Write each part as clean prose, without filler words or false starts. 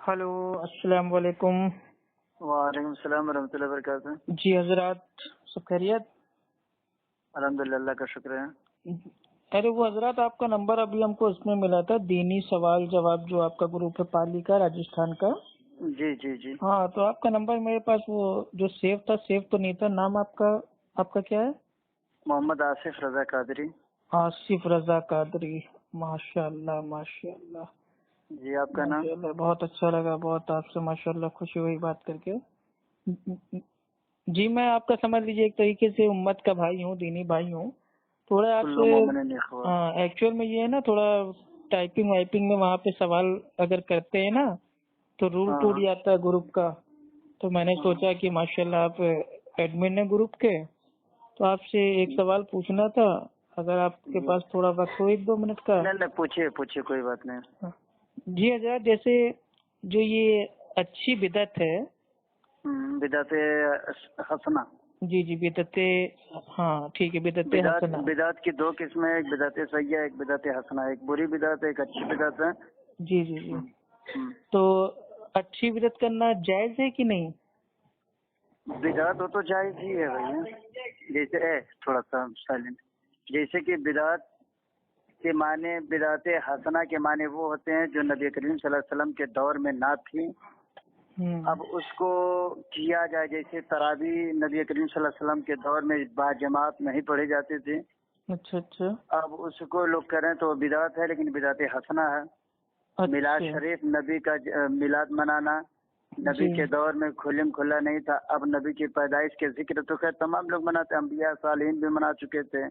Hello, السلام علیکم۔ وعلیکم السلام ورحمۃ اللہ وبرکاتہ۔ جی حضرات، سب خیریت؟ الحمدللہ، اللہ کا شکر ہے۔ ارے وہ حضرات، آپ کا نمبر ابھی ہم کو اس میں ملا تھا، دینی سوال جواب جو آپ کا گروپ ہے پالی کا، راجستھان کا۔ جی جی جی ہاں، تو آپ کا نمبر میرے پاس وہ جو سیو تھا، سیو تو نہیں تھا۔ نام آپ کا کیا ہے؟ محمد آصف رضا قادری۔ آصف رضا قادری، ماشاء اللہ ماشاء اللہ جی، آپ کا نام؟ ماشاء اللہ، بہت اچھا لگا، بہت آپ سے ماشاء اللہ خوشی ہوئی بات کر کے۔ جی، میں آپ کا سمجھ لیجیے ایک طریقے سے امت کا بھائی ہوں، دینی بھائی ہوں۔ تھوڑا آپ کل سے مومن اخوہ۔ ایکچوئل میں یہ ہے نا، تھوڑا ٹائپنگ وائپنگ میں وہاں پہ سوال اگر کرتے ہیں نا تو رول ہاں ٹوٹ ہاں جاتا ہے گروپ کا۔ تو میں نے ہاں۔ سوچا کہ ماشاءاللہ آپ ایڈمن ہیں گروپ کے، تو آپ سے ایک سوال پوچھنا تھا، اگر آپ کے جی پاس تھوڑا وقت ہو 1-2 منٹ کا۔ نہیں، پوچھیے کوئی بات نہیں۔ جی حضرت، جیسے جو یہ اچھی بدعت ہے، بدعت حسنہ۔ جی جی بدعت، ہاں ٹھیک ہے، بدعت حسنہ۔ بدعت کی دو قسمیں، ایک بدعت سیئہ، ایک بدعت حسنہ۔ ایک بری بدعت ہے، ایک اچھی بدعت ہے۔ جی جی جی، ہم۔ تو اچھی بدعت کرنا جائز ہے کہ نہیں؟ بدعت ہو تو جائز ہی ہے بھیا۔ جیسے تھوڑا سا سائلنٹ، جیسے کہ بدعت کے معنی، بدعت حسنہ کے معنی وہ ہوتے ہیں جو نبی کریم صلی اللہ علیہ وسلم کے دور میں نہ تھی، اب اس کو کیا جائے۔ جیسے تراویح نبی کریم صلی اللہ علیہ وسلم کے دور میں با جماعت نہیں پڑھی جاتی تھی، اچھا اچھا، اب اس کو لوگ کریں تو بدعت ہے، لیکن بدعت حسنہ ہے۔ میلاد شریف، نبی کا میلاد منانا نبی کے دور میں کھلم کھلا نہیں تھا، اب نبی کی پیدائش کے ذکر تو خیر تمام لوگ مناتے ہیں، انبیاء صالحین بھی منا چکے تھے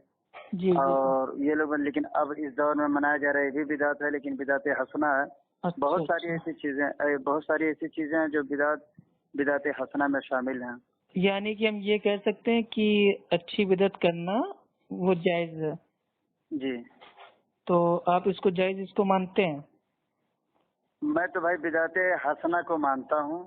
جی اور یہ لوگ، لیکن اب اس دور میں منایا جا رہا ہے، یہ بھی بدعت ہے لیکن بدعت حسنہ ہے۔ بہت ساری ایسی چیزیں ہیں جو بدعت حسنہ میں شامل ہیں۔ یعنی کہ ہم یہ کہہ سکتے ہیں کہ اچھی بدعت کرنا وہ جائز ہے۔ جی، تو آپ اس کو جائز اس کو مانتے ہیں؟ میں تو بھائی بدعت حسنہ کو مانتا ہوں،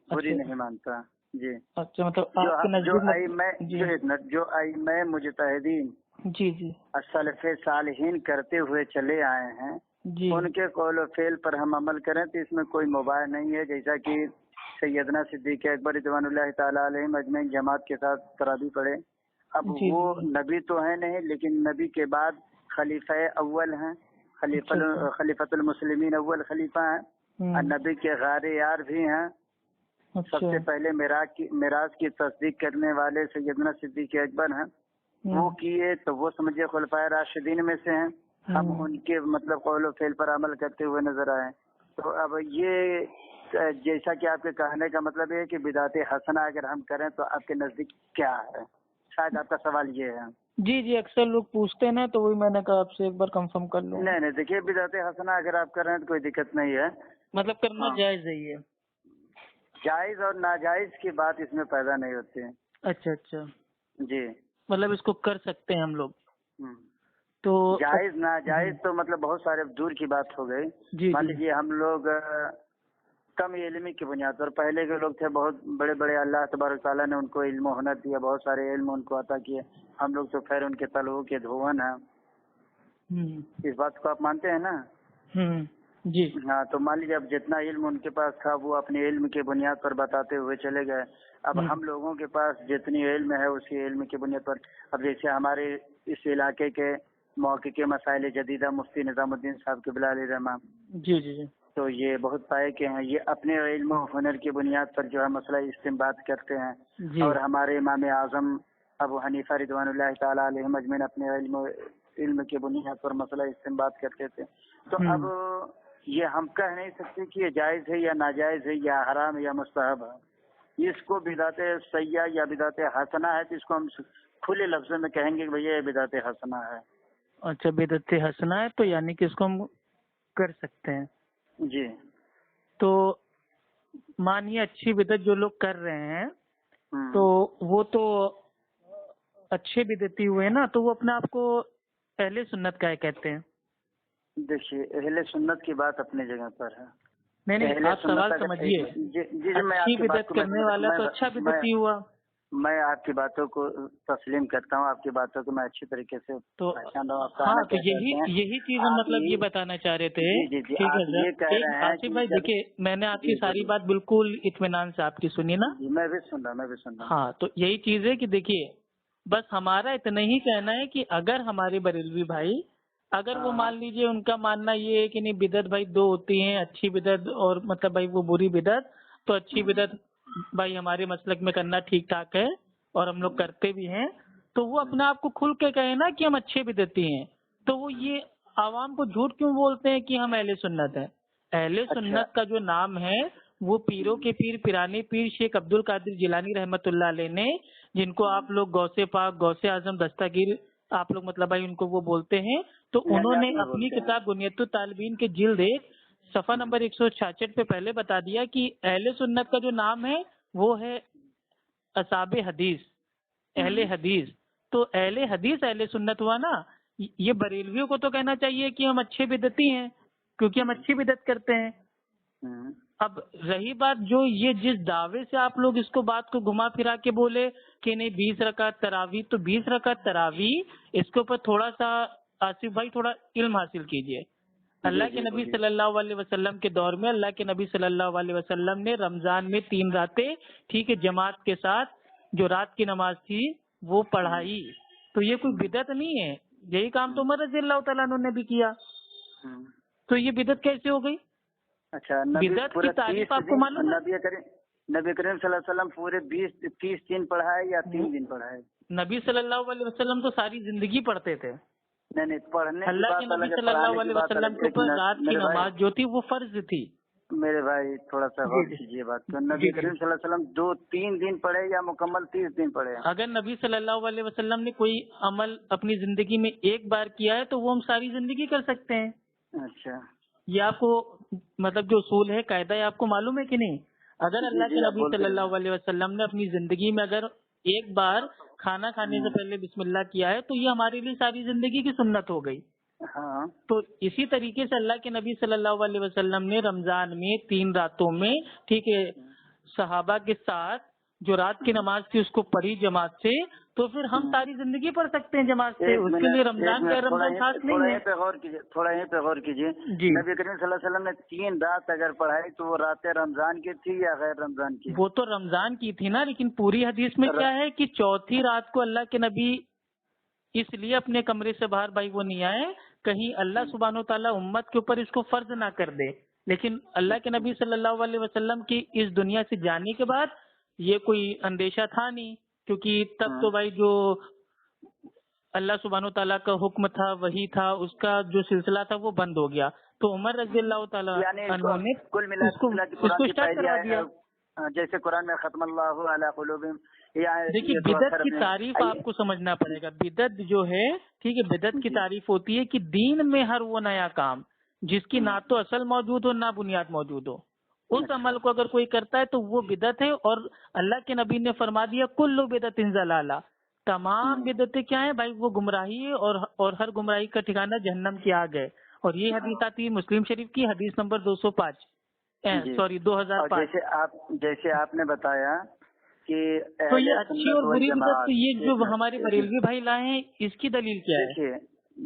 بری نہیں مانتا۔ جی، اچھا، مطلب آپ کے نزدیک جو ائمہ مجتہدین جی جی السلف صالحین کرتے ہوئے چلے آئے ہیں، جی ان کے قول و فعل پر ہم عمل کریں تو اس میں کوئی مباح نہیں ہے۔ جیسا کہ سیدنا صدیق اکبر رضوان اللہ تعالیٰ علیہ مجمعین جماعت کے ساتھ تراویح پڑھے، اب جی وہ نبی تو ہیں نہیں، لیکن نبی کے بعد خلیفہ اول ہیں، خلیفۃ المسلمین اول خلیفہ ہیں، اور نبی کے غار یار بھی ہیں۔ سب سے پہلے معراج کی تصدیق کرنے والے سیدنا صدیق اکبر ہیں، وہ کیے تو وہ سمجھے خلفائے راشدین میں سے ہیں، ہم ان کے مطلب قول و فعل پر عمل کرتے ہوئے نظر آئے۔ تو اب یہ جیسا کہ آپ کے کہنے کا مطلب ہے کہ بدعت حسنہ اگر ہم کریں تو آپ کے نزدیک کیا ہے، شاید آپ کا سوال یہ ہے۔ جی جی، اکثر لوگ پوچھتے ہیں نا، تو وہی میں نے کہا آپ سے ایک بار کنفرم کر لوں۔ نہیں دیکھیے، بدعت حسنہ اگر آپ کر رہے ہیں تو کوئی دقت نہیں ہے، مطلب کرنا جائز ہے یہ؟ جائز اور ناجائز کی بات اس میں پیدا نہیں ہوتی ہے۔ اچھا اچھا، جی، مطلب اس کو کر سکتے ہیں ہم لوگ۔ تو جائز ناجائز تو مطلب بہت سارے دور کی بات ہو گئی۔ مان لیجیے ہم لوگ کم علمی کی بنیاد پر، پہلے کے لوگ تھے بہت بڑے بڑے، اللہ تبارک تعالیٰ نے ان کو علم و ہنر دیا، بہت سارے علم ان کو عطا کیے، ہم لوگ تو خیر ان کے تلوؤں کے دھون ہیں۔ اس بات کو آپ مانتے ہیں نا؟ جی ہاں، تو مان لیجیے اب جتنا علم ان کے پاس تھا وہ اپنے علم کی بنیاد پر بتاتے ہوئے چلے گئے، اب ہم لوگوں کے پاس جتنی علم ہے اسی علم کی بنیاد پر، اب جیسے ہمارے اس علاقے کے محقق مسائل جدیدہ مفتی نظام الدین صاحب قبلہ علیہ رحمہ، جی جی جی، تو یہ بہت پائے کے ہیں، یہ اپنے علم و ہنر کی بنیاد پر جو ہے مسئلہ استنباط کرتے ہیں، اور ہمارے امام اعظم ابو حنیفہ رضوان اللہ تعالیٰ علیہ مجمعین اپنے علم کی بنیاد پر مسئلہ استنباط کرتے تھے۔ تو اب یہ ہم کہہ نہیں سکتے کہ یہ جائز ہے یا ناجائز ہے یا حرام یا مستحب ہے، اس کو بدعت سیئہ یا بدعت حسنہ ہے تو اس کو ہم کھلے لفظوں میں کہیں گے کہ بھئی یہ بدعت حسنہ ہے۔ اچھا، بدعت حسنہ ہے تو یعنی کہ اس کو ہم کر سکتے ہیں۔ جی، تو مانیے اچھی بدعت جو لوگ کر رہے ہیں تو وہ تو اچھے بدعتی ہوئے نا، تو وہ اپنے آپ کو اہل سنت کا کہتے ہیں۔ دیکھیے، اہل سنت کی بات اپنی جگہ پر ہے۔ نہیں، آپ سوال سمجھیے، اچھی بدعت کرنے والا تو اچھا بدعتی ہوا۔ میں آپ کی باتوں کو تسلیم کرتا ہوں، آپ کی باتوں کو میں اچھی طریقے سے تو پہچانتا ہوں. آپ ہاں، تو یہی چیز ہم مطلب یہ بتانا چاہ رہے تھے. جی ٹھیک ہے آپ یہ کہہ رہے ہیں آصف بھائی دیکھیے، میں نے آپ کی ساری بات بالکل اطمینان سے آپ کی سنی نا. میں بھی سن رہا ہوں. ہاں، تو یہی چیز ہے کہ دیکھیے بس ہمارا اتنا ہی کہنا ہے کہ اگر ہمارے بریلوی بھائی اگر وہ مان لیجئے ان کا ماننا یہ ہے کہ نہیں بدعت بھائی دو ہوتی ہیں، اچھی بدعت اور مطلب بھائی وہ بری بدعت، تو اچھی بدعت بھائی ہمارے مسلک میں کرنا ٹھیک ٹھاک ہے اور ہم لوگ کرتے بھی ہیں، تو وہ اپنے آپ کو کھل کے کہیں نا کہ ہم اچھے بدعتی ہیں. تو وہ یہ عوام کو جھوٹ کیوں بولتے ہیں کہ ہم اہل سنت ہیں؟ اہل سنت کا جو نام ہے وہ پیروں کے پیر پیرانے پیر شیخ عبد القادر جیلانی رحمت اللہ علیہ نے، جن کو آپ لوگ غوث پاک غوث اعظم دستگیر آپ لوگ مطلب بھائی ان کو وہ بولتے ہیں، تو انہوں نے اپنی کتاب بنیت الطالبین کے جلد 1 صفحہ نمبر 166 پہ پہلے بتا دیا کہ اہل سنت کا جو نام ہے وہ ہے اصحاب حدیث، اہل حدیث. تو اہل حدیث اہل سنت ہوا نا. یہ بریلویوں کو تو کہنا چاہیے کہ ہم اچھے بدعتی ہیں کیونکہ ہم اچھی بدعت کرتے ہیں. اب رہی بات جو یہ جس دعوے سے آپ لوگ اس کو بات کو گھما پھرا کے بولے کہ نہیں 20 رکعت تراویح، تو 20 رکعت تراویح اس کے اوپر تھوڑا سا آصف بھائی تھوڑا علم حاصل کیجئے. اللہ کے نبی صلی اللہ علیہ وسلم کے دور میں اللہ کے نبی صلی اللہ علیہ وسلم نے رمضان میں 3 راتیں ٹھیک ہے جماعت کے ساتھ جو رات کی نماز تھی وہ پڑھائی. تو یہ کوئی بدعت نہیں ہے، یہی کام تو عمر رضی اللہ تعالیٰ عنہ نے بھی کیا. تو یہ بدعت کیسے ہو گئی؟ اچھا، بدعت کی تعریف آپ کو معلوم ہے؟ نبی کریم صلی اللہ علیہ وسلم پورے 30 دن پڑھائے یا 3 دن پڑھائے؟ نبی صلی اللہ علیہ وسلم تو ساری زندگی پڑھتے تھے. نہیں پڑھنے اللہ کے نبی صلی اللہ علیہ وسلم کے اوپر رات کی نماز جو تھی وہ فرض تھی. میرے بھائی تھوڑا سا غور کیجیے بات کو. نبی کریم صلی اللہ علیہ وسلم 2-3 دن پڑھے یا مکمل 30 دن پڑھے؟ اگر نبی صلی اللہ علیہ وسلم نے کوئی عمل اپنی زندگی میں ایک بار کیا ہے تو وہ ہم ساری زندگی کر سکتے ہیں. اچھا، یہ آپ کو مطلب جو اصول ہے قاعدہ ہے آپ کو معلوم ہے کہ نہیں؟ اگر اللہ کے نبی صلی اللہ علیہ وسلم نے اپنی زندگی میں اگر ایک بار کھانا کھانے سے پہلے بسم اللہ کیا ہے تو یہ ہمارے لیے ساری زندگی کی سنت ہو گئی. ہاں، تو اسی طریقے سے اللہ کے نبی صلی اللہ علیہ وسلم نے رمضان میں 3 راتوں میں ٹھیک ہے صحابہ کے ساتھ جو رات کی نماز تھی اس کو پڑھی جماعت سے، تو پھر ہم ساری زندگی پڑھ سکتے ہیں جماعت سے. اس کے لیے رمضان کا رمضان خاص نہیں ہے. تھوڑا یہیں پہ غور کیجیے. نبی کریم صلی اللہ علیہ وسلم نے 3 رات اگر پڑھائی تو وہ راتیں رمضان کی تھی یا غیر رمضان کی؟ وہ تو رمضان کی تھی نا، لیکن پوری حدیث میں کیا ہے کہ چوتھی رات کو اللہ کے نبی اس لیے اپنے کمرے سے باہر بھائی وہ نہیں آئے کہیں اللہ سبحانہ و تعالیٰ امت کے اوپر اس کو فرض نہ کر دے. لیکن اللہ کے نبی صلی اللہ علیہ وسلم کی اس دنیا سے جانے کے بعد یہ کوئی اندیشہ تھا نہیں، کیونکہ تب تو بھائی جو اللہ سبحانہ و تعالیٰ کا حکم تھا وہی تھا اس کا جو سلسلہ تھا وہ بند ہو گیا. تو عمر رضی اللہ تعالیٰ عنہ نے اس کو اسٹارٹ کروا دیا. جیسے قرآن میں ختم اللہ علی قلوبہم. دیکھیے بدعت کی تعریف آپ کو سمجھنا پڑے گا. بدعت جو ہے ٹھیک ہے بدعت کی تعریف ہوتی ہے کہ دین میں ہر وہ نیا کام جس کی نہ تو اصل موجود ہو نہ بنیاد موجود ہو، اس عمل کو اگر کوئی کرتا ہے تو وہ بدعت ہے. اور اللہ کے نبی نے فرما دیا کل بدعت ضلالہ، تمام بدعتیں کیا ہیں بھائی وہ گمراہی ہے اور ہر گمراہی کا ٹھکانہ جہنم کی آگ ہے. اور یہ حدیث آتی ہے مسلم شریف کی حدیث نمبر 205 سوری 2005. جیسے آپ نے بتایا کہ تو یہ اچھی اور بری بدعت تو یہ جو ہمارے بریلوی بھائی لائے ہیں اس کی دلیل کیا ہے؟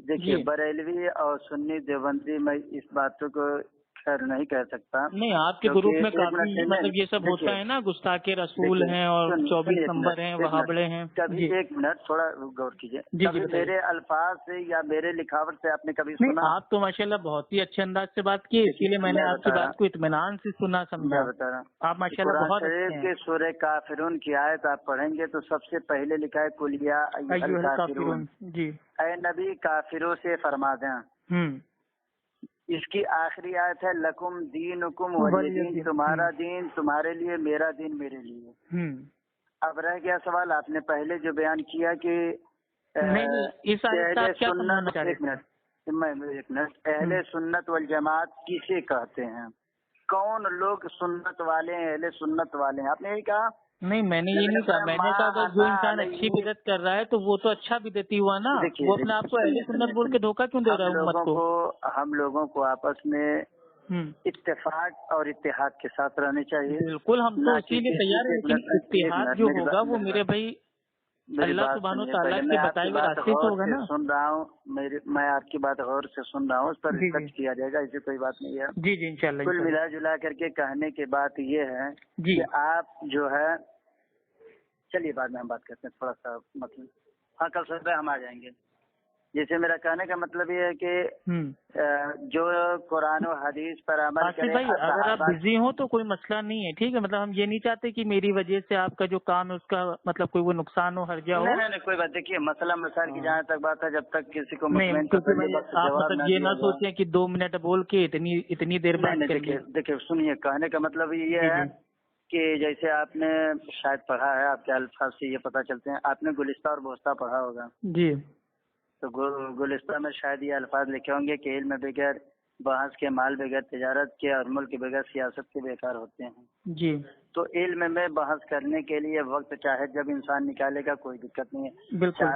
دیکھیے بریلوی اور سنی دیوبندی میں اس باتوں کو خیر نہیں کہہ سکتا. نہیں آپ کے گروپ میں کافی مطلب یہ سب ہوتا ہے نا، گستاخ رسول ہیں اور 24 نمبر ہیں وہابڑے ہیں. کبھی 1 منٹ تھوڑا غور کیجیے. میرے الفاظ سے یا میرے لکھاوٹ سے آپ نے کبھی سنا؟ آپ تو ماشاءاللہ بہت ہی اچھے انداز سے بات کی، اسی لیے میں نے آپ کی بات کو اطمینان سے سنا سمجھا. بتا رہا آپ ماشاءاللہ بہت اچھے ہیں. سورہ کافرون کی آیت آپ پڑھیں گے تو سب سے پہلے لکھا ہے قل یا ایھا الکافرون. جی اے نبی کافروں سے فرما دیں. اس کی آخری آیت ہے لکم دینکم ولی دین، تمہارا دین تمہارے لیے میرا دین میرے لیے. اب رہ گیا سوال آپ نے پہلے جو بیان کیا کہ اہل سنت والجماعت کسے کہتے ہیں، کون لوگ سنت والے ہیں، اہل سنت والے ہیں؟ آپ نے یہی کہا؟ نہیں میں نے یہ نہیں کہا. میں نے کہا اگر جو انسان اچھی بدعت کر رہا ہے تو وہ تو اچھا بدعتی ہوا نا. وہ اپنے آپ کو اہل سنت بول کے دھوکہ کیوں دے رہا ہے امت کو؟ ہم لوگوں کو آپس میں اتفاق اور اتحاد کے ساتھ رہنے چاہیے. بالکل ہم تو اسی لیے تیار ہیں، لیکن اتحاد جو ہوگا وہ میرے بھائی اللہ سبحانہ وتعالیٰ کے بتائے ہوئے راستے سے ہوگا نا. سن رہا ہوں میں آپ کی بات غور سے سن رہا ہوں، اس پر ریسرچ کیا جائے گا، ایسی کوئی بات نہیں ہے. جی جی انشاءاللہ. کل ملا جلا کر کے کہنے کی بات یہ ہے کہ آپ جو ہے، چلیے بعد میں ہم بات کرتے ہیں تھوڑا سا مطلب. ہاں کل صبح ہم آ جائیں گے. جیسے میرا کہنے کا مطلب یہ ہے کہ جو قرآن و حدیث پر عمل کرے. بھائی اگر آپ بزی ہوں تو کوئی مسئلہ نہیں ہے، ٹھیک ہے. مطلب ہم یہ نہیں چاہتے کہ میری وجہ سے آپ کا جو کام ہے اس کا مطلب کوئی وہ نقصان ہو، ہرجہ ہو. نہیں کوئی بات. دیکھیے مسئلہ مسائل کی جہاں تک بات ہے، جب تک کسی کو آپ مطلب یہ نہ سوچیں کہ 2 منٹ بول کے اتنی دیر بات کریں گے. دیکھیے سنیے، کہنے کا مطلب یہ ہے کہ جیسے آپ نے شاید پڑھا ہے، آپ کے الفاظ سے یہ پتہ چلتے ہیں، آپ نے گلستہ اور بوستہ پڑھا ہوگا. جی. تو گلستہ میں شاید یہ الفاظ لکھے ہوں گے کہ علم بغیر بحث کے، مال بغیر تجارت کے، اور ملک بغیر سیاست کے بیکار ہوتے ہیں. جی. تو علم میں بحث کرنے کے لیے وقت چاہے جب انسان نکالے گا، کوئی دقت نہیں ہے. بالکل.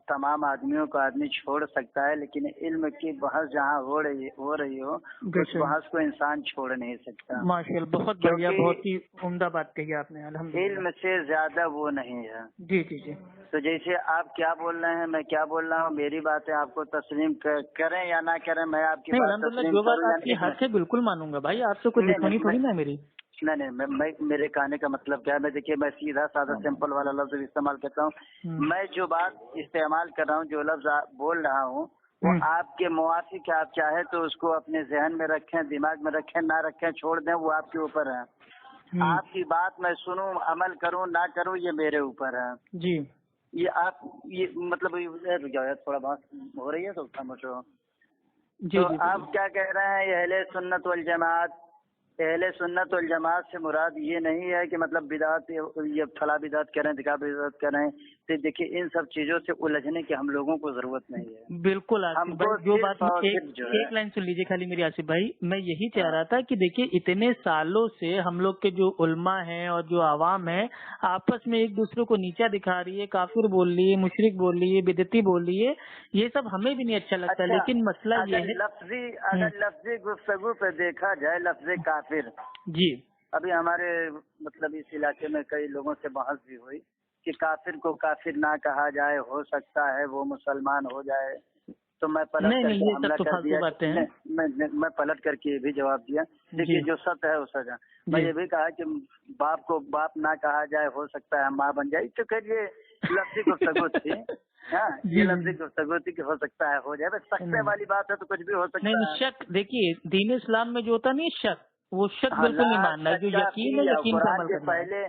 تمام آدمیوں کو آدمی چھوڑ سکتا ہے، لیکن علم کی بحث جہاں ہو رہی ہو اس بحث کو انسان چھوڑ نہیں سکتا. ماشاءاللہ بہت بڑھیا، بہت ہی عمدہ بات کہی آپ نے. الحمدللہ. علم سے زیادہ وہ نہیں ہے. جی جی جی. تو جیسے آپ کیا بول رہے ہیں، میں کیا بول رہا ہوں، میری باتیں آپ کو تسلیم کریں یا نہ کریں، میں آپ کی بات تسلیم جو بات آپ کی حق ہے بالکل مانوں گا بھائی. آپ سے کوئی دشمنی تھوڑی نا میری. نہیں میں میرے کہنے کا مطلب کیا ہے، میں دیکھیے میں سیدھا سادہ سمپل والا لفظ استعمال کرتا ہوں. میں جو بات استعمال کر رہا ہوں، جو لفظ بول رہا ہوں، وہ آپ کے موافق ہے. آپ چاہے تو اس کو اپنے ذہن میں رکھیں، دماغ میں رکھیں، نہ رکھیں چھوڑ دیں، وہ آپ کے اوپر ہے. آپ کی بات میں سنوں، عمل کروں نہ کروں، یہ میرے اوپر ہے. جی. یہ آپ یہ مطلب تھوڑا بات ہو رہی ہے تو سمجھو. تو آپ کیا کہہ رہے ہیں، اہل سنت والجماعت. اہل سنت والجماعت سے مراد یہ نہیں ہے کہ مطلب بدعت، یہ فلاں بدعت کریں، دکھا بدعت کریں. تو دیکھیے ان سب چیزوں سے الجھنے کی ہم لوگوں کو ضرورت نہیں ہے. بالکل. جو بات ایک لائن سن لیجیے خالی میری آصف بھائی. میں یہی چاہ رہا تھا کہ دیکھیے اتنے سالوں سے ہم لوگ کے جو علماء ہیں اور جو عوام ہے آپس میں ایک دوسرے کو نیچا دکھا رہی ہے، کافر بول رہی ہے، مشرک بول رہی ہے، بدعتی بول رہی ہے. یہ سب ہمیں بھی نہیں اچھا لگتا. لیکن مسئلہ یہ ہے اگر لفظی گفتگو پہ دیکھا جائے، لفظ کافر. جی. ابھی ہمارے مطلب اس علاقے میں کئی لوگوں سے بحث بھی ہوئی کہ کافر کو کافر نہ کہا جائے، ہو سکتا ہے وہ مسلمان ہو جائے. تو میں پلٹ کر کے حملہ کر دیا. میں پلٹ کر کے یہ بھی جواب دیا، دیکھیے جو سچ ہے وہ سچ ہے. میں یہ بھی کہا کہ باپ کو باپ نہ کہا جائے، ہو سکتا ہے ماں بن جائے. تو کہیے لفظی گفتگو تھی. ہاں یہ لفظی گفتگو تھی کہ ہو سکتا ہے ہو جائے. بس سکتے والی بات ہے تو کچھ بھی ہو سکتا ہے. شک دیکھیے دین اسلام میں جو ہوتا نہیں شک، وہ شک بالکل نہیں ماننا. جو یقین ہے یقین کا عمل کرنا. پہلے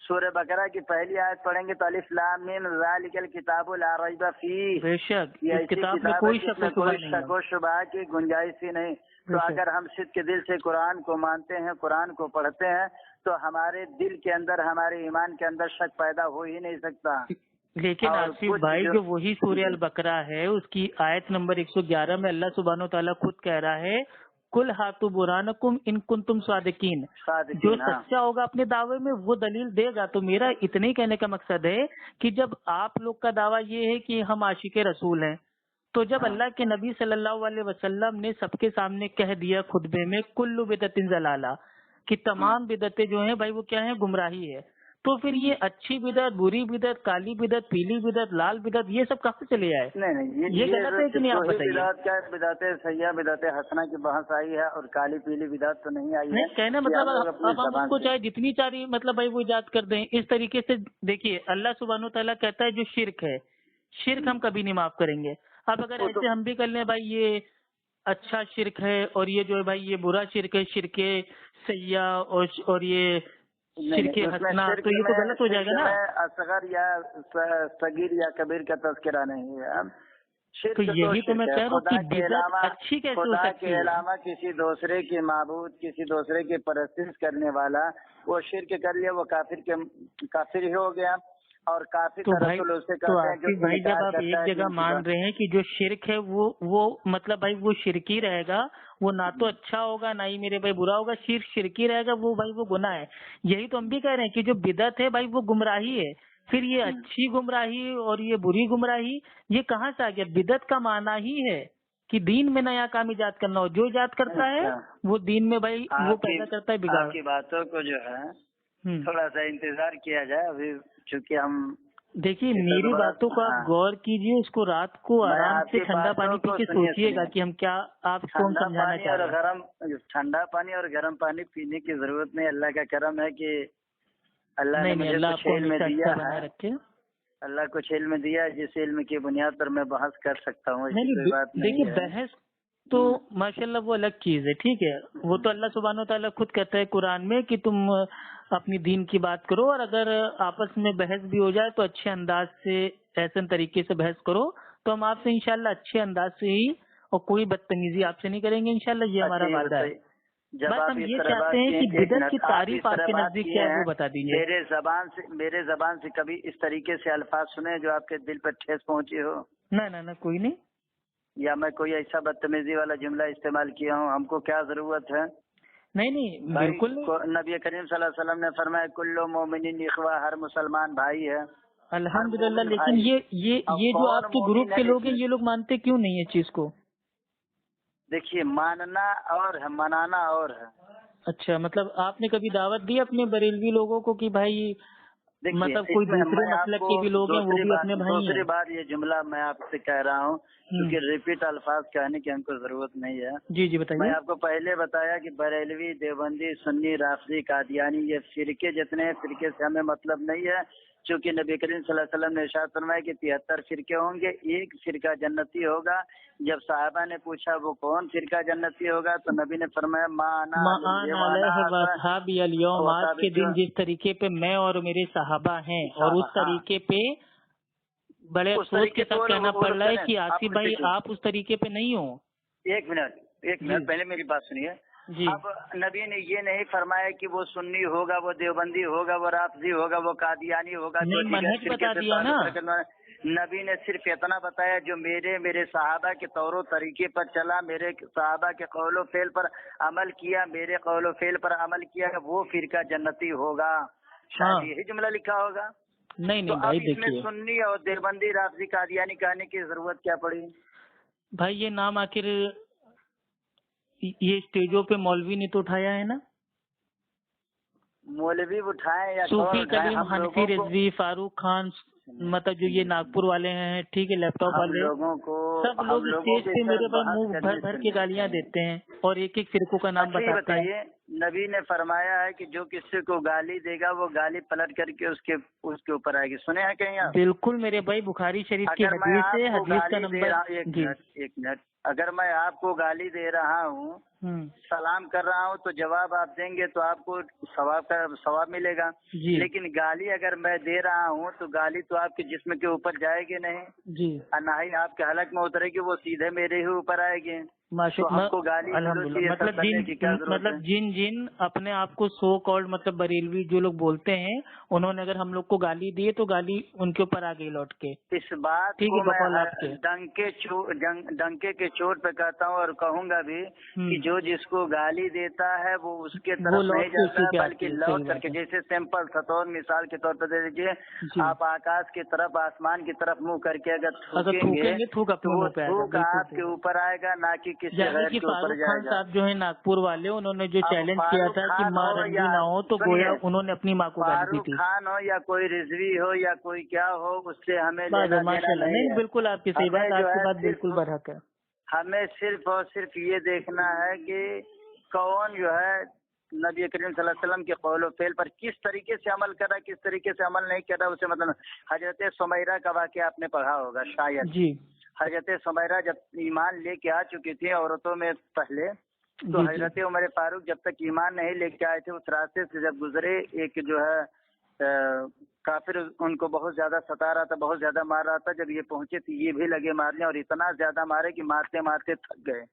سورہ بقرہ کی پہلی آیت پڑھیں گے تو الف لام میم ذالک الکتاب لا ریب فیہ. بے شک اس کتاب میں کوئی شک و شبہ کی گنجائش ہی نہیں. تو اگر ہم صدق کے دل سے قرآن کو مانتے ہیں، قرآن کو پڑھتے ہیں، تو ہمارے دل کے اندر، ہمارے ایمان کے اندر شک پیدا ہو ہی نہیں سکتا. لیکن آصف بھائی جو وہی سورہ البقرہ ہے اس کی آیت نمبر 111 میں اللہ سبحانہ و تعالیٰ خود کہہ رہا ہے کل ہاتو برہانکم ان کنتم صادقین. جو سچا ہوگا اپنے دعوے میں وہ دلیل دے گا. تو میرا اتنے ہی کہنے کا مقصد ہے کہ جب آپ لوگ کا دعویٰ یہ ہے کہ ہم عاشق رسول ہیں، تو جب اللہ کے نبی صلی اللہ علیہ وسلم نے سب کے سامنے کہہ دیا خطبے میں کل بدعت ضلالہ، کہ تمام بدعتیں جو ہیں بھائی وہ کیا ہیں، گمراہی ہے. تو پھر یہ اچھی بدعت، بری بدعت، کالی بدعت، پیلی بدعت، لال بدعت، یہ سب کہاں سے چلے آئے؟ نہیں یہ غلط ہے کہ نہیں آپ بتائیے. بدعت سیاح، بدعت حسنہ کی بحث آئی ہے اور کالی پیلی بدعت تو نہیں آئی ہے. کہنا مطلب اب ہم اس کو چاہے جتنی چاری مطلب بھائی وہ ایجاد کر دیں اس طریقے سے. دیکھیے اللہ سبحانہ تعالیٰ کہتا ہے جو شرک ہے، شرک ہم کبھی نہیں معاف کریں گے. اب اگر ایسے ہم بھی کر لیں بھائی یہ اچھا شرک ہے اور یہ جو ہے بھائی یہ برا شرک ہے، شرک سیاح اور یہ شرک حسنہ، تو یہ تو غلط ہو جائے گا نا. اصغر یا صغیر یا کبیر کا تذکرہ نہیں ہے. تو یہی تو میں کہہ رہا ہوں کہ بدعت اچھی کیسے ہو سکتی ہے؟ خدا کے علاوہ کسی دوسرے کے معبود، کسی دوسرے کی پرستش کرنے والا وہ شرک کر لیا، وہ کافر ہی ہو گیا. اور کافر تو بھائی جب آپ ایک جگہ مان رہے ہیں کہ جو شرک ہے وہ مطلب بھائی وہ شرکی رہے گا، وہ نہ تو اچھا ہوگا نہ ہی میرے بھائی برا ہوگا، شرکی رہے گا، وہ بھائی وہ گناہ ہے. یہی تو ہم بھی کہہ رہے ہیں کہ جو بدعت ہے بھائی وہ گمراہی ہے. پھر یہ اچھی گمراہی اور یہ بری گمراہی یہ کہاں سے آ گیا؟ بدعت کا معنی ہی ہے کہ دین میں نیا کام ایجاد کرنا ہو. جو ایجاد کرتا ہے وہ دین میں بھائی وہ پیدا کرتا ہے بگاڑ. آپ کی باتوں کو جو ہے تھوڑا سا انتظار کیا جائے ابھی، چونکہ ہم دیکھیے میری باتوں کو آپ غور کیجئے، اس کو رات کو آرام سے ٹھنڈا پانی پی کے سوچیے گا کہ ہم کیا آپ کو سمجھانا چاہ رہے ہیں. ٹھنڈا پانی اور گرم پانی پینے کی ضرورت نہیں. اللہ کا کرم ہے کہ اللہ نے مجھے کچھ علم دیا ہے. اللہ کچھ علم دیا جس علم کی بنیاد پر میں بحث کر سکتا ہوں. دیکھیے بحث تو ماشاءاللہ وہ الگ چیز ہے، ٹھیک ہے. وہ تو اللہ سبحانہ و تعالیٰ خود کہتا ہے قرآن میں کہ تم اپنی دین کی بات کرو، اور اگر آپس میں بحث بھی ہو جائے تو اچھے انداز سے ایسے طریقے سے بحث کرو. تو ہم آپ سے انشاءاللہ اچھے انداز سے ہی اور کوئی بدتمیزی آپ سے نہیں کریں گے انشاءاللہ، یہ ہمارا وعدہ ہے. بس ہم یہ چاہتے ہیں کہ بدعت کی تعریف آپ کے نزدیک کیا ہے وہ بتا دیجیے. میرے زبان سے کبھی اس طریقے سے الفاظ سنے جو آپ کے دل پر ٹھیس پہنچی ہو؟ نہ کوئی نہیں. یا میں کوئی ایسا بدتمیزی والا جملہ استعمال کیا ہوں؟ ہم کو کیا ضرورت ہے؟ نہیں بالکل نہیں. نبی کریم صلی اللہ علیہ وسلم نے فرمایا کل مومنین اخوہ، ہر مسلمان بھائی ہے. الحمدللہ. لیکن یہ جو آپ کے گروپ کے لوگ ہیں یہ لوگ مانتے کیوں نہیں ہے چیز کو؟ دیکھیے ماننا اور ہے، منانا اور ہے. اچھا، مطلب آپ نے کبھی دعوت دی اپنے بریلوی لوگوں کو کہ بھائی مطلب کوئی دوسرے مسلک کے بھی لوگ ہیں وہ بھی اپنے بھائی ہیں؟ دوسری بار یہ جملہ میں آپ سے کہہ رہا ہوں کیونکہ ریپیٹ الفاظ کہنے کی ہم کو ضرورت نہیں ہے. جی بتائیے. میں آپ کو پہلے بتایا کہ بریلوی، دیوبندی، سنی، رافضی، قادیانی یہ فرقے جتنے فرقے سے ہمیں مطلب نہیں ہے، چونکہ نبی کریم صلی اللہ علیہ وسلم نے ارشاد فرمایا کہ 73 فرقے ہوں گے، ایک فرقہ جنتی ہوگا. جب صحابہ نے پوچھا وہ کون فرقہ جنتی ہوگا تو نبی نے فرمایا صحابی اليوم، آج کے دن جس طریقے پہ میں اور میرے صحابہ ہیں اور اس طریقے پہ بڑے افسوس کے ساتھ کہنا پڑ رہا ہے کہ آصف بھائی آپ اس طریقے پہ نہیں ہو. ایک منٹ پہلے میری بات سنیے. اب نبی نے یہ نہیں فرمایا کہ وہ سنی ہوگا، وہ دیوبندی ہوگا، وہ رافضی ہوگا، وہ قادیانی ہوگا. منہج بتا دیا نا. نبی نے صرف اتنا بتایا جو میرے صحابہ کے طور و طریقے پر چلا، میرے صحابہ کے قول و فعل پر عمل کیا، میرے قول و فعل پر عمل کیا، وہ فرقہ جنتی ہوگا. شاید یہی جملہ لکھا ہوگا. نہیں بھائی دیکھیے، سنی اور دیوبندی، رافضی، قادیانی کہنے کی ضرورت کیا پڑی؟ بھائی یہ نام آخر یہ اسٹیجوں پہ مولوی نے تو اٹھایا ہے نا. مولوی اٹھائے یا صوفی کلیم، حنفی رضوی، فاروق خان، مطلب جو یہ ناگپور والے ہیں، ٹھیک ہے، لیپ ٹاپ والے، سب لوگ اسٹیج پہ میرے پر منہ بھر کے گالیاں دیتے ہیں اور ایک فرقوں کا نام بتاتے ہیں. نبی نے فرمایا ہے کہ جو کسی کو گالی دے گا وہ گالی پلٹ کر کے اس کے اوپر آئے گی. سنے ہیں کہیں آپ؟ بالکل میرے بھائی، بخاری شریف کی حدیث ہے، حدیث کا نمبر. ایک منٹ. اگر میں آپ کو گالی دے رہا ہوں، سلام کر رہا ہوں تو جواب آپ دیں گے تو آپ کو ثواب ملے گا. لیکن گالی اگر میں دے رہا ہوں تو گالی تو آپ کے جسم کے اوپر جائے گی نہیں، نہ ہی آپ کے حلق میں اترے گی، وہ سیدھے میرے ہی اوپر آئے گی. مطلب جن اپنے آپ کو سو کالڈ مطلب بریلوی جو لوگ بولتے ہیں، انہوں نے اگر ہم لوگ کو گالی دی تو گالی ان کے اوپر آ گئی لوٹ کے. اس بات کو میں ڈنکے کے چوٹ پہ کہتا ہوں اور کہوں گا بھی کہ جو جس کو گالی دیتا ہے وہ اس کے طرف نہیں جاتا بلکہ لوٹ کر کے، جیسے سمپل سطور مثال کے طور پر دے دیجیے، آپ آکاش کی طرف، آسمان کی طرف منہ کر کے اگر تھوکیں گے تو وہ تھوک آپ کے اوپر آئے گا، نہ کہ کسی غیر کے اوپر جائے گا. صاحب جو ہے ناگپور والے، انہوں نے جو چیلنج کیا تھا کہ ماں رنجی نہ ہو تو گویا انہوں نے اپنی ماں کو گالی دی تھی. فاروق خان ہو یا کوئی رضوی ہو یا کوئی کیا ہو، اس سے ہمیں لینا دینا نہیں. بالکل آپ کی صحیح بات، آپ کی بات بالکل برحق ہے. ہمیں صرف اور صرف یہ دیکھنا ہے کہ کون جو ہے نبی کریم صلی اللہ علیہ وسلم کے قول و فعل پر کس طریقے سے عمل کر رہا ہے، کس طریقے سے عمل نہیں کر رہا. اسے مطلب حضرت سمیرہ کا واقعہ آپ نے پڑھا ہوگا شاید. حضرت سمیرہ جب ایمان لے کے آ چکی تھی عورتوں میں پہلے، تو حضرت عمر فاروق جب تک ایمان نہیں لے کے آئے تھے، اس راستے سے جب گزرے، ایک جو ہے کافر ان کو بہت زیادہ ستا رہا تھا، بہت زیادہ مار رہا تھا. جب یہ پہنچے تو یہ بھی لگے مارنے، اور اتنا زیادہ مارے کہ مارتے مارتے تھک گئے.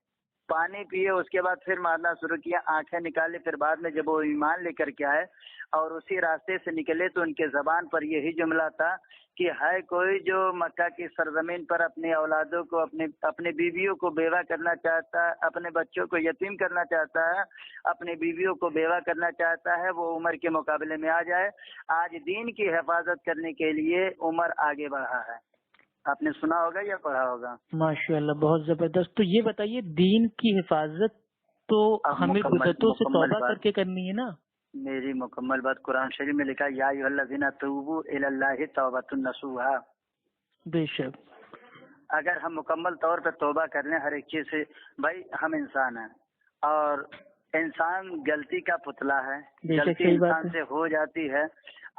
پانی پیے، اس کے بعد پھر مارنا شروع کیا، آنکھیں نکالے. پھر بعد میں جب وہ ایمان لے کر کے آئے اور اسی راستے سے نکلے تو ان کے زبان پر یہی جملہ تھا کہ ہے کوئی جو مکہ کی سرزمین پر اپنی اولادوں کو، اپنی بیویوں کو بیوہ کرنا چاہتا ہے، اپنے بچوں کو یتیم کرنا چاہتا ہے، اپنی بیویوں کو بیوہ کرنا چاہتا ہے، وہ عمر کے مقابلے میں آ جائے. آج دین کی حفاظت کرنے کے لیے عمر آگے بڑھا ہے. آپ نے سنا ہوگا یا پڑھا ہوگا؟ ماشاءاللہ، بہت زبردست. تو یہ بتائیے دین کی حفاظت تو ہمیں بدعتوں سے توبہ کر کے کرنی ہے نا؟ میری مکمل بات، قرآن شریف میں لکھا یا ایھا الذین توبوا الی اللہ توبۃ نصوحا. بے شک. اگر ہم مکمل طور پہ توبہ کر لیں ہر ایک چیز سے، بھائی ہم انسان ہیں اور انسان غلطی کا پتلا ہے، غلطی انسان سے ہو جاتی ہے.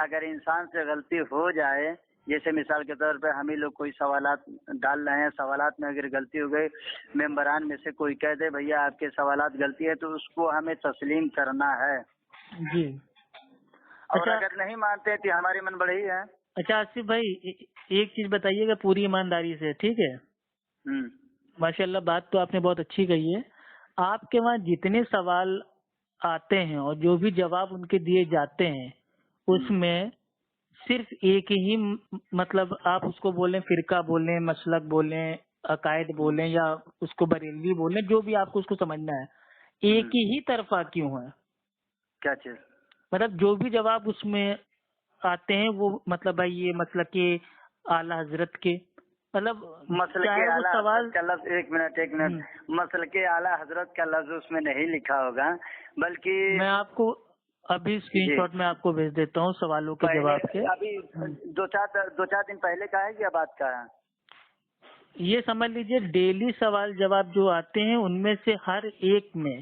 اگر انسان سے غلطی ہو جائے، جیسے مثال کے طور پہ ہم ہی لوگ کوئی سوالات ڈال رہے ہیں، سوالات میں اگر غلطی ہو گئی، ممبران میں سے کوئی کہہ دے بھیا آپ کے سوالات غلطی ہے، تو اس کو ہمیں تسلیم کرنا ہے جی. اور اگر نہیں مانتے تو ہماری من بڑھئی ہے. اچھا آصف بھائی، ایک چیز بتائیے گا پوری ایمانداری سے، ٹھیک ہے؟ ماشاءاللہ بات تو آپ نے بہت اچھی کہی ہے. آپ کے وہاں جتنے سوال آتے ہیں اور جو بھی جواب ان کے دیے جاتے ہیں، اس میں صرف ایک ہی مطلب آپ اس کو بولیں، فرقہ بولیں، مسلک بولیں، عقائد بولیں یا اس کو بریلوی بولیں، جو بھی آپ کو اس کو سمجھنا ہے، ایک ہی طرفہ کیوں ہے؟ کیا چیز؟ مطلب جو بھی جواب اس میں آتے ہیں وہ مطلب بھائی یہ مسلک کے اعلیٰ حضرت کے مطلب مسلک اعلیٰ حضرت کا لفظ ایک منٹ مسلک اعلیٰ حضرت کا لفظ اس میں نہیں لکھا ہوگا، بلکہ میں آپ کو ابھی اسکرین شاٹ میں آپ کو بھیج دیتا ہوں سوالوں کے جواب کے. ابھی دو چار دن پہلے کا ہے یا بات کا ہے؟ یہ سمجھ لیجئے ڈیلی سوال جواب جو آتے ہیں ان میں سے ہر ایک میں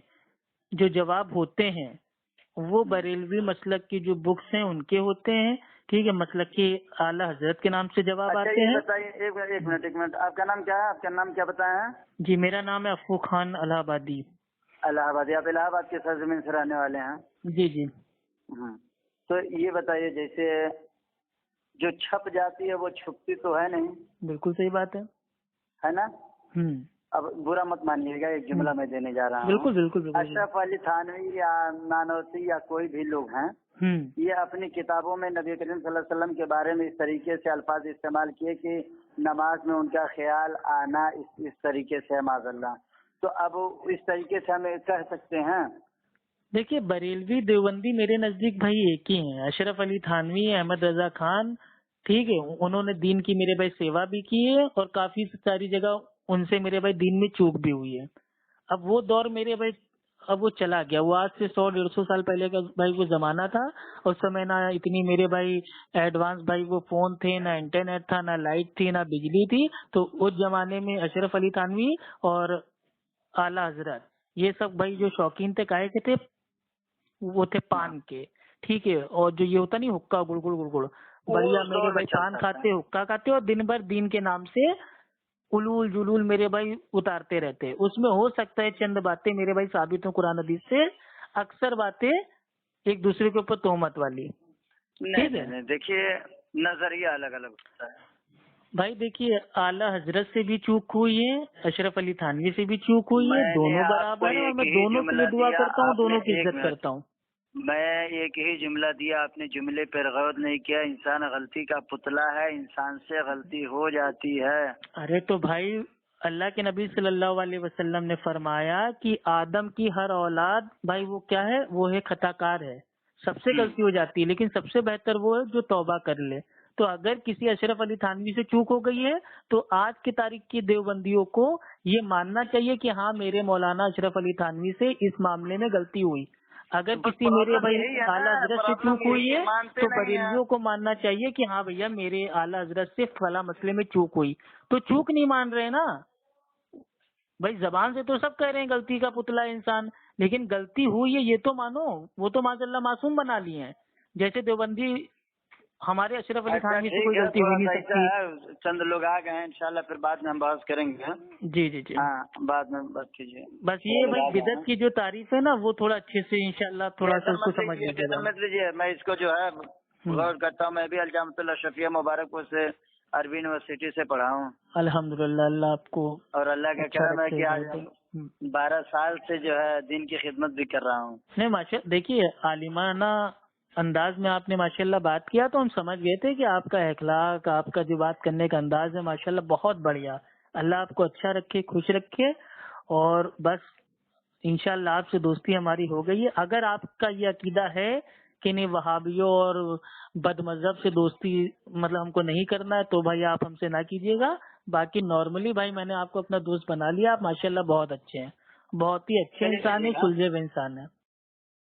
جو جواب ہوتے ہیں وہ بریلوی مسلک کی جو بکس ہیں ان کے ہوتے ہیں، ٹھیک ہے؟ مسلک کے اعلیٰ حضرت کے نام سے جواب آتے ہیں. ایک منٹ آپ کا نام کیا ہے؟ آپ کا نام کیا بتایا ہے؟ جی میرا نام ہے افو خان الہ آبادی. الہ آبادی. آپ الہ آباد کے سرزمین سے رہنے والے ہیں؟ جی جی. تو یہ بتائیے جیسے جو چھپ جاتی ہے وہ چھپتی تو ہے نہیں؟ بالکل صحیح بات ہے نا؟ اب برا مت مانیے گا، ایک جملہ میں دینے جا رہا ہوں. بالکل بالکل. اشرف علی تھانوی یا نانوتوی یا کوئی بھی لوگ ہیں، یہ اپنی کتابوں میں نبی کریم صلی اللہ علیہ وسلم کے بارے میں اس طریقے سے الفاظ استعمال کیے کہ نماز میں ان کا خیال آنا اس طریقے سے ہے معاذ اللہ. تو اب اس طریقے سے ہم کہہ سکتے ہیں؟ دیکھیے بریلوی دیوبندی میرے نزدیک بھائی ایک ہی ہیں. اشرف علی تھانوی، احمد رضا خان، ٹھیک ہے، انہوں نے دین کی میرے بھائی سیوا بھی کی ہے اور کافی ساری جگہ ان سے میرے بھائی دین میں چوک بھی ہوئی ہے. اب وہ دور میرے بھائی اب وہ چلا گیا، وہ آج سے 100-150 سال پہلے کا بھائی وہ زمانہ تھا. اس سمے نہ اتنی میرے بھائی ایڈوانس بھائی وہ فون تھے، نہ انٹرنیٹ تھا، نہ لائٹ تھی، نہ بجلی تھی. تو اس زمانے میں اشرف علی تھانوی اور اعلیٰ حضرت یہ سب بھائی جو شوقین تھے کائے کے تھے، وہ تھے پان کے، ٹھیک ہے. اور جو یہ ہوتا نہیں حکا گڑگڑ گڑگڑ، بڑھیا میرے بھائی پان کھاتے، حکا کھاتے اور دن بھر دین کے نام سے علول جلول میرے بھائی اتارتے رہتے. اس میں ہو سکتا ہے چند باتیں میرے بھائی ثابت ہوں قرآن حدیث سے، اکثر باتیں ایک دوسرے کے اوپر تہمت والی. ٹھیک ہے، دیکھیے نظریہ الگ الگ ہوتا ہے بھائی. دیکھیے اعلیٰ حضرت سے بھی چوک ہوئی ہے، اشرف علی تھانوی سے بھی چوک ہوئی ہے، دونوں برابر ہیں اور میں دونوں کے لیے دعا کرتا ہوں، دونوں کی عزت کرتا ہوں. میں ایک ہی جملہ دیا، آپ نے جملے پر غور نہیں کیا. انسان غلطی کا پتلا ہے، انسان سے غلطی ہو جاتی ہے. ارے تو بھائی اللہ کے نبی صلی اللہ علیہ وسلم نے فرمایا کہ آدم کی ہر اولاد بھائی وہ کیا ہے، وہ ہے خطا کار ہے، سب سے غلطی ہو جاتی ہے، لیکن سب سے بہتر وہ ہے جو توبہ کر لے. تو اگر کسی اشرف علی تھانوی سے چوک ہو گئی ہے تو آج کی تاریخ کی دیوبندیوں کو یہ ماننا چاہیے کہ ہاں میرے مولانا اشرف علی تھانوی سے اس معاملے میں غلطی ہوئی. اگر کسی میرے بھائی اعلیٰ حضرت سے چوک ہوئی ہے تو بریلویوں کو ماننا چاہیے کہ ہاں بھیا میرے اعلیٰ حضرت سے فلاں مسئلے میں چوک ہوئی. تو چوک نہیں مان رہے نا بھائی، زبان سے تو سب کہہ رہے ہیں غلطی کا پتلا انسان، لیکن غلطی ہوئی ہے یہ تو مانو. وہ تو معاذ اللہ معصوم بنا لیے ہیں. جیسے دیوبندی ہمارے اشرف علی تھانوی سے کوئی غلطی ہو نہیں سکتی. چند لوگ آ گئے ہیں، انشاءاللہ پھر بعد میں ہم بحث کریں گے. جی جی جی، ہاں بعد میں بات کیجیے. بس یہ بھائی بدعت کی جو تعریف ہے نا وہ تھوڑا اچھے سے انشاءاللہ تھوڑا سا اس کو سمجھ لیجیے. میں اس کو جو ہے غور کرتا ہوں. میں بھی الجامۃ الاشرفیہ مبارک پور سے عربی یونیورسٹی سے پڑھا ہوں. الحمدللہ، اللہ آپ کو اور اللہ کا کرم ہے کہ آج 12 سال سے جو ہے دین کی خدمت بھی کر رہا ہوں. نہیں ماشاء دیکھیے عالمانہ انداز میں آپ نے ماشاءاللہ بات کیا تو ہم سمجھ گئے تھے کہ آپ کا اخلاق، آپ کا جو بات کرنے کا انداز ہے ماشاءاللہ بہت بڑھیا. اللہ آپ کو اچھا رکھے، خوش رکھے. اور بس انشاءاللہ آپ سے دوستی ہماری ہو گئی ہے. اگر آپ کا یہ عقیدہ ہے کہ نہیں وہابیوں اور بد مذہب سے دوستی مطلب ہم کو نہیں کرنا ہے تو بھائی آپ ہم سے نہ کیجیے گا. باقی نارملی بھائی میں نے آپ کو اپنا دوست بنا لیا. آپ ماشاءاللہ بہت اچھے ہیں, بہت ہی اچھے انسان ہیں, سلجھے ہوئے انسان ہیں.